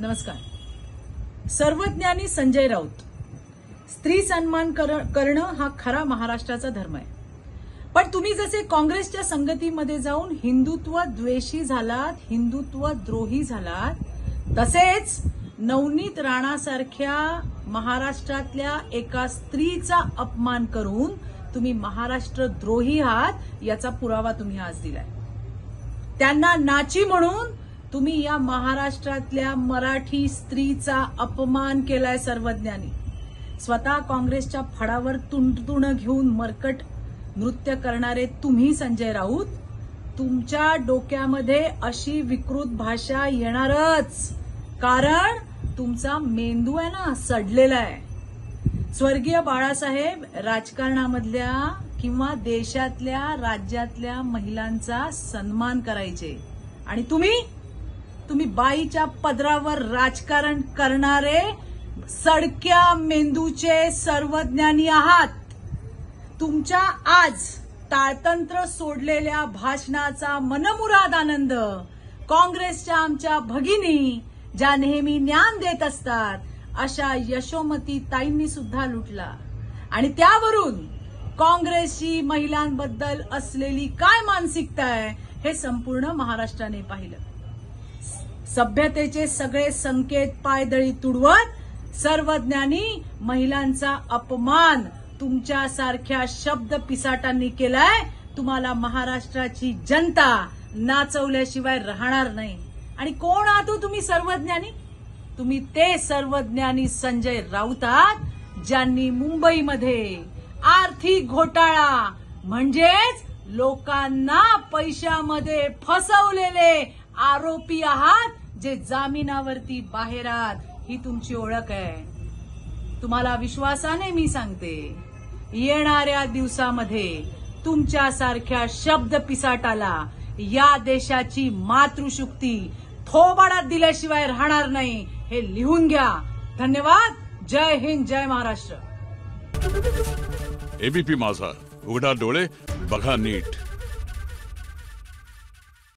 नमस्कार. सर्वज्ञानी संजय राऊत. स्त्री सन्मान करणं हा खरा महाराष्ट्राचा धर्म आहे. पण तुम्ही जसे काँग्रेसच्या संगतीमध्ये जाऊन हिंदुत्व द्वेषी झालात, हिंदुत्व द्रोही झालात, तसेच नवनीत राणासारख्या महाराष्ट्रातल्या एका स्त्रीचा अपमान करून तुम्ही महाराष्ट्र द्रोही आहात याचा पुरावा तुम्ही आज दिलाय. त्यांना नाची म्हणून तुम्ही या महाराष्ट्रातल्या मराठी स्त्रीचा अपमान केलाय. सर्वज्ञानी स्वतः काँग्रेसच्या फडावर तुणतुणं घेऊन मरकट नृत्य करणारे तुम्ही संजय राऊत, तुमच्या डोक्यामध्ये अशी विकृत भाषा येणारच, कारण तुमचा मेंदू आहे ना सडलेला आहे. स्वर्गीय बाळासाहेब राजकारणामधल्या किंवा देशातल्या राज्यातल्या महिलांचा सन्मान करायचे आणि तुम्ही बाईच्या पदरावर राजकारण करणारे सडक्या मेंदूचे सर्वज्ञानी आहात. तुमच्या आज ताळतंत्र सोडलेल्या भाषणाचा मनमुराद आनंद काँग्रेसच्या आमच्या भगिनी ज्या नेहमी ज्ञान देत असतात अशा यशोमती ताईंनी सुद्धा लुटला आणि त्यावरून काँग्रेसची महिलांबद्दल असलेली काय मानसिकता आहे हे संपूर्ण महाराष्ट्राने पाहिलं. सभ्यतेचे सगळे संकेत पायदळी तुडवत सर्वज्ञानी महिलांचा अपमान तुमच्यासारख्या शब्द पिसाटांनी केलाय. तुम्हाला महाराष्ट्राची जनता नाचवल्याशिवाय राहणार नाही. आणि कोण आहात तुम्ही सर्वज्ञानी? तुम्ही ते सर्वज्ञानी संजय राऊत आहात ज्यांनी मुंबईमध्ये आर्थिक घोटाळा म्हणजेच लोकांना पैशामध्ये फसवलेले आरोपी आहात, जे जामिनावरती बाहेर आहात. ही तुमची ओळख आहे. तुम्हाला विश्वासाने मी सांगते, येणाऱ्या दिवसामध्ये तुमच्यासारख्या शब्द पिसाटाला या देशाची मातृशक्ती थोबाडात दिल्याशिवाय राहणार नाही. हे लिहून घ्या. धन्यवाद. जय हिंद, जय महाराष्ट्र. एबीपी माझा, उघडा डोळे बघा नीट.